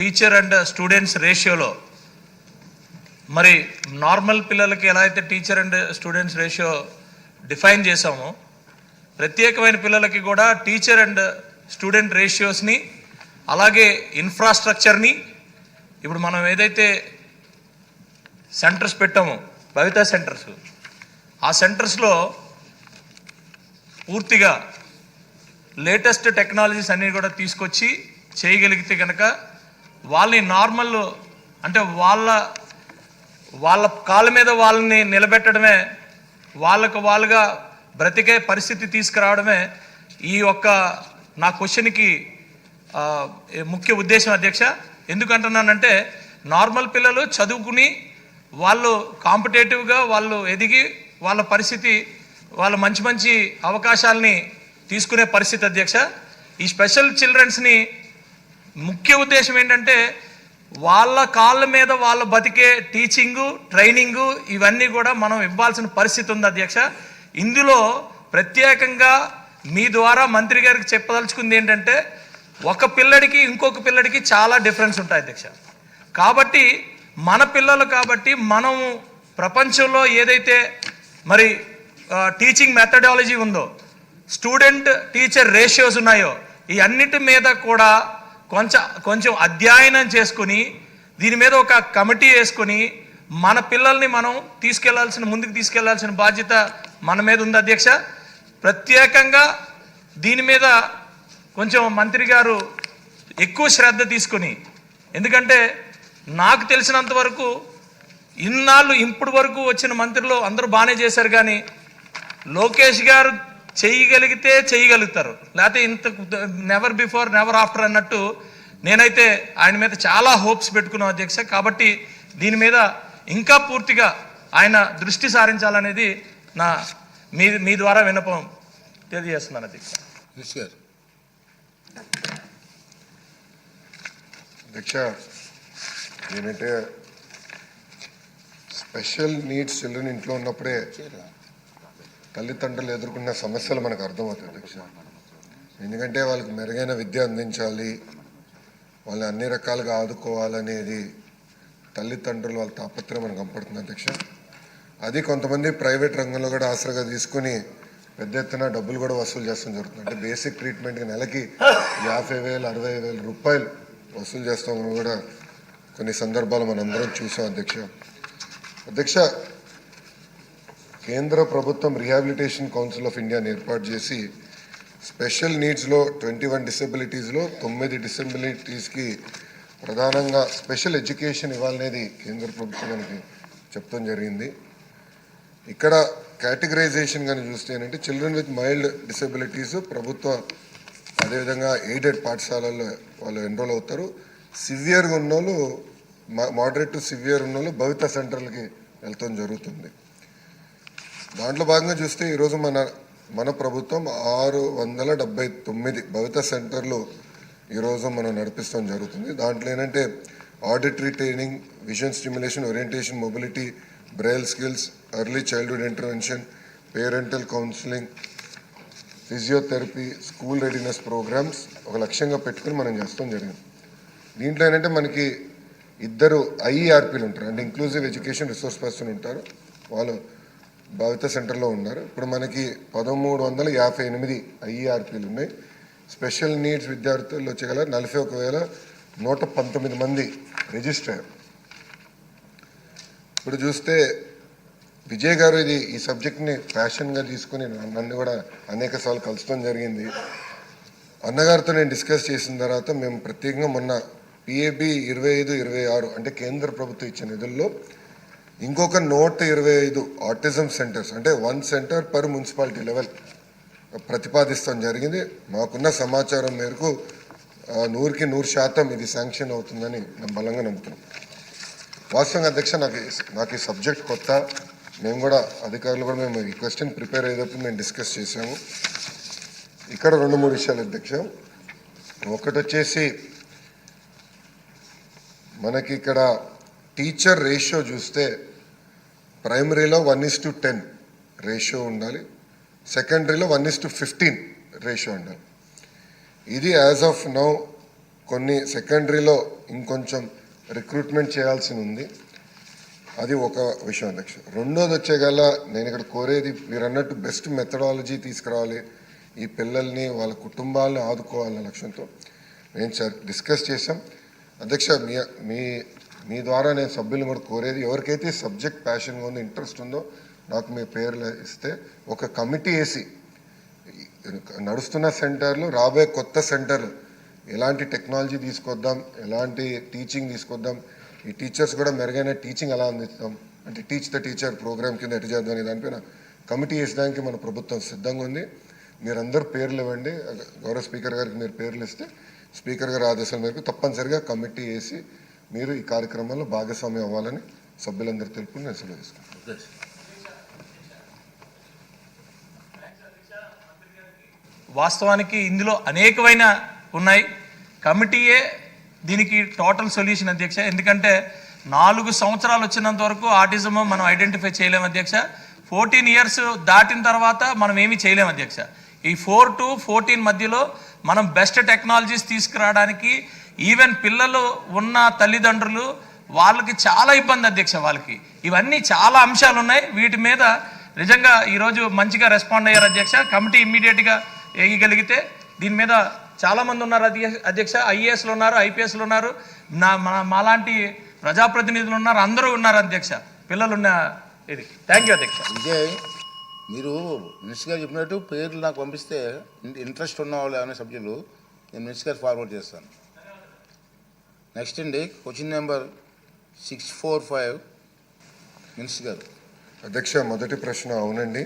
Teacher and students రేషియోలో మరి normal పిల్లలకి ఎలా అయితే teacher and students ratio define చేసామో ప్రత్యేకమైన పిల్లలకి కూడా టీచర్ అండ్ స్టూడెంట్ రేషియోస్ని అలాగే ఇన్ఫ్రాస్ట్రక్చర్ని ఇప్పుడు మనం ఏదైతే సెంటర్స్ పెట్టామో భవితా సెంటర్స్, ఆ సెంటర్స్లో పూర్తిగా లేటెస్ట్ టెక్నాలజీస్ అన్నీ కూడా తీసుకొచ్చి చేయగలిగితే కనుక వాళ్ళని నార్మల్ అంటే వాళ్ళ కాళ్ళ మీద వాళ్ళని నిలబెట్టడమే, వాళ్ళుగా బ్రతికే పరిస్థితి తీసుకురావడమే ఈ ఒక్క నా క్వశ్చన్కి ముఖ్య ఉద్దేశం అధ్యక్ష. ఎందుకంటున్నానంటే నార్మల్ పిల్లలు చదువుకుని వాళ్ళు కాంపిటేటివ్గా వాళ్ళు ఎదిగి వాళ్ళ పరిస్థితి వాళ్ళ మంచి అవకాశాలని తీసుకునే పరిస్థితి అధ్యక్ష. ఈ స్పెషల్ చిల్డ్రన్స్ని ముఖ్య ఉద్దేశం ఏంటంటే వాళ్ళ కాళ్ళ మీద వాళ్ళ బతికే టీచింగు ట్రైనింగు ఇవన్నీ కూడా మనం ఇవ్వాల్సిన పరిస్థితి ఉంది అధ్యక్ష. ఇందులో ప్రత్యేకంగా మీ ద్వారా మంత్రి గారికి చెప్పదలుచుకుంది ఏంటంటే ఒక పిల్లడికి ఇంకొక పిల్లడికి చాలా డిఫరెన్స్ ఉంటాయి అధ్యక్ష. కాబట్టి మన పిల్లలు కాబట్టి మనము ప్రపంచంలో ఏదైతే మరి టీచింగ్ మెథడాలజీ ఉందో, స్టూడెంట్ టీచర్ రేషియోస్ ఉన్నాయో, ఈ అన్నిటి మీద కూడా కొంచెం అధ్యయనం చేసుకుని దీని మీద ఒక కమిటీ వేసుకొని మన పిల్లల్ని మనం ముందుకు తీసుకెళ్లాల్సిన బాధ్యత మన మీద ఉంది అధ్యక్ష. ప్రత్యేకంగా దీని మీద కొంచెం మంత్రి గారు ఎక్కువ శ్రద్ధ తీసుకొని, ఎందుకంటే నాకు తెలిసినంత వరకు ఇప్పటి వరకు వచ్చిన మంత్రులు అందరూ బాగానే చేశారు, కానీ లోకేష్ గారు చేయగలిగితే చేయగలుగుతారు, లేకపోతే ఇంత నెవర్ బిఫోర్ నెవర్ ఆఫ్టర్ అన్నట్టు నేనైతే ఆయన మీద చాలా హోప్స్ పెట్టుకున్నాను అధ్యక్ష. కాబట్టి దీని మీద ఇంకా పూర్తిగా ఆయన దృష్టి సారించాలనేది మీ ద్వారా విన్నపం తెలియజేస్తున్నాను అధ్యక్ష. అధ్యక్ష, ఏంటంటే స్పెషల్ నీడ్స్ చిల్డ్రన్ ఇంట్లో ఉన్నప్పుడే తల్లిదండ్రులు ఎదుర్కొన్న సమస్యలు మనకు అర్థమవుతాయి అధ్యక్ష. ఎందుకంటే వాళ్ళకి మెరుగైన విద్య అందించాలి, వాళ్ళని అన్ని రకాలుగా ఆదుకోవాలనేది తల్లిదండ్రులు వాళ్ళ తాపత్రయం మనకు కనపడుతుంది అధ్యక్ష. అది కొంతమంది ప్రైవేట్ రంగంలో కూడా ఆసరాగా తీసుకుని పెద్ద ఎత్తున డబ్బులు కూడా వసూలు చేస్తాం జరుగుతుంది. అంటే బేసిక్ ట్రీట్మెంట్కి నెలకి 50,000 60,000 రూపాయలు వసూలు చేస్తామని కూడా కొన్ని సందర్భాలు మనందరం చూసాం అధ్యక్ష. కేంద్ర ప్రభుత్వం రిహాబిలిటేషన్ కౌన్సిల్ ఆఫ్ ఇండియాని ఏర్పాటు చేసి స్పెషల్ నీడ్స్లో 21 డిసెబిలిటీస్లో 9 డిసెబిలిటీస్కి ప్రధానంగా స్పెషల్ ఎడ్యుకేషన్ ఇవ్వాలనేది కేంద్ర ప్రభుత్వం మనకి చెప్తాం జరిగింది. ఇక్కడ కేటగరైజేషన్ కానీ చూస్తే ఏంటంటే చిల్డ్రన్ విత్ మైల్డ్ డిసెబిలిటీస్ ప్రభుత్వ అదేవిధంగా ఎయిడెడ్ పాఠశాలల్లో వాళ్ళు ఎన్రోల్ అవుతారు. సివియర్గా ఉన్నోళ్ళు, మోడరేట్ టు సివియర్ ఉన్నోళ్ళు భవిత సెంటర్లకి వెళ్తాం జరుగుతుంది. దాంట్లో భాగంగా చూస్తే ఈరోజు మన ప్రభుత్వం 679 భవిత సెంటర్లు ఈరోజు మనం నడిపిస్తాం జరుగుతుంది. దాంట్లో ఏంటంటే auditory training, vision stimulation, orientation, mobility, braille skills, early childhood intervention, parental counselling, physiotherapy, school readiness programmes ఒక లక్ష్యంగా పెట్టుకుని మనం చేస్తాం జరిగింది. దీంట్లో ఏంటంటే మనకి 2 ఐఈఆర్పీలు ఉంటారు, అంటే ఇంక్లూజివ్ ఎడ్యుకేషన్ రిసోర్స్ పర్సన్ ఉంటారు, వాళ్ళు భవిత సెంటర్లో ఉన్నారు. ఇప్పుడు మనకి 1358 ఐఈఆర్పీలు ఉన్నాయి. స్పెషల్ నీడ్స్ విద్యార్థులు వచ్చేగల 41,119 మంది రిజిస్టర్ అయ్యారు. ఇప్పుడు చూస్తే విజయ్ గారు ఈ సబ్జెక్ట్ని ప్యాషన్గా తీసుకుని నన్ను కూడా అనేక సార్లు కలుసుకోవడం జరిగింది. అన్నగారితో నేను డిస్కస్ చేసిన తర్వాత మేము ప్రత్యేకంగా మొన్న పిఏబి 25-26 అంటే కేంద్ర ప్రభుత్వం ఇచ్చిన నిధుల్లో ఇంకొక 125 ఆటిజం సెంటర్స్, అంటే 1 సెంటర్ పర్ మున్సిపాలిటీ లెవెల్ ప్రతిపాదిస్తాం జరిగింది. మాకున్న సమాచారం మేరకు 100% ఇది శాంక్షన్ అవుతుందని నేను బలంగా నమ్ముతున్నాం. వాస్తవంగా అధ్యక్ష, నాకు ఈ సబ్జెక్ట్ కొత్త. మేము కూడా అధికారులు కూడా మేము ఈ క్వశ్చన్ ప్రిపేర్ అయ్యేటప్పుడు మేము డిస్కస్ చేసాము. ఇక్కడ 2-3 విషయాలు అధ్యక్ష. ఒకటి వచ్చేసి మనకి ఇక్కడ టీచర్ రేషియో చూస్తే ప్రైమరీలో 1:10 రేషియో ఉండాలి, సెకండరీలో 1:15 రేషియో ఉండాలి. ఇది యాజ్ ఆఫ్ నౌ కొన్ని సెకండరీలో ఇంకొంచెం రిక్రూట్మెంట్ చేయాల్సి ఉంది. అది ఒక విషయం అధ్యక్ష. రెండోది వచ్చేగల నేను ఇక్కడ కోరేది మీరు అన్నట్టు బెస్ట్ మెథడాలజీ తీసుకురావాలి, ఈ పిల్లల్ని వాళ్ళ కుటుంబాలను ఆదుకోవాలనే లక్ష్యంతో నేను డిస్కస్ చేశాం అధ్యక్ష. మీ ద్వారా నేను సభ్యులను కూడా కోరేది, ఎవరికైతే సబ్జెక్ట్ ప్యాషన్గా ఉందో ఇంట్రెస్ట్ ఉందో నాకు మీ పేర్లు ఇస్తే ఒక కమిటీ వేసి నడుస్తున్న సెంటర్లు, రాబోయే కొత్త సెంటర్లు ఎలాంటి టెక్నాలజీ తీసుకొద్దాం, ఎలాంటి టీచింగ్ తీసుకొద్దాం, ఈ టీచర్స్ కూడా మెరుగైన టీచింగ్ ఎలా అందిస్తాం అంటే టీచ్ ద టీచర్ ప్రోగ్రామ్ కింద ఎటు చేద్దాం అనే దానిపైన కమిటీ వేసడానికి మన ప్రభుత్వం సిద్ధంగా ఉంది. మీరందరూ పేర్లు ఇవ్వండి, గౌరవ స్పీకర్ గారికి మీరు పేర్లు ఇస్తే స్పీకర్ గారి ఆదేశాల మేరకు తప్పనిసరిగా కమిటీ వేసి మీరు ఈ కార్యక్రమంలో భాగస్వామ్యం అవ్వాలని సభ్యులందరూ తెలుపుకుని నేను సెలవు తీసుకుంటాను. వాస్తవానికి ఇందులో అనేకమైన ఉన్నాయి. కమిటీయే దీనికి టోటల్ సొల్యూషన్ అధ్యక్ష. ఎందుకంటే 4 సంవత్సరాలు వచ్చినంత వరకు ఆటిజం మనం ఐడెంటిఫై చేయలేము అధ్యక్ష. 14 ఇయర్స్ దాటిన తర్వాత మనం ఏమీ చేయలేము అధ్యక్ష. ఈ 4 to 14 మధ్యలో మనం బెస్ట్ టెక్నాలజీస్ తీసుకురావడానికి ఈవెన్ పిల్లలు ఉన్న తల్లిదండ్రులు వాళ్ళకి చాలా ఇబ్బంది అధ్యక్ష. వాళ్ళకి ఇవన్నీ చాలా అంశాలు ఉన్నాయి. వీటి మీద నిజంగా ఈరోజు మంచిగా రెస్పాండ్ అయ్యారు అధ్యక్ష. కమిటీ ఇమ్మీడియట్గా వేయగలిగితే దీని మీద చాలామంది ఉన్నారు అధ్యక్ష. ఐఏఎస్లు ఉన్నారు, ఐపీఎస్లు ఉన్నారు, మాలాంటి ప్రజాప్రతినిధులు ఉన్నారు, అందరూ ఉన్నారు అధ్యక్ష. పిల్లలు ఉన్న ఇది. థ్యాంక్ యూ అధ్యక్ష. విజయ్, మీరు మినిస్టర్ గారు చెప్పినట్టు పేర్లు నాకు పంపిస్తే ఇంట్రెస్ట్ ఉన్న వాళ్ళు అనే సబ్జెక్టులు నేను మినిస్టర్ గారు ఫార్వర్డ్ చేస్తాను. నెక్స్ట్ అండి, క్వశ్చన్ నెంబర్ 645 మినిస్టర్ గారు. అధ్యక్ష, మొదటి ప్రశ్న అవునండి.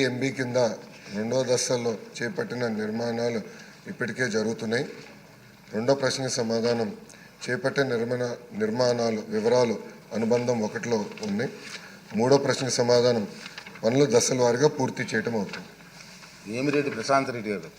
ఎంబీ కింద రెండో దశలో చేపట్టిన నిర్మాణాలు ఇప్పటికే జరుగుతున్నాయి. రెండో ప్రశ్నకి సమాధానం చేపట్టే నిర్మాణాలు వివరాలు అనుబంధం 1లో ఉన్నాయి. మూడో ప్రశ్నకి సమాధానం పనులు దశల వారీగా పూర్తి చేయటం అవుతుంది. వేమిరెడ్డి ప్రశాంత్ రెడ్డి గారు.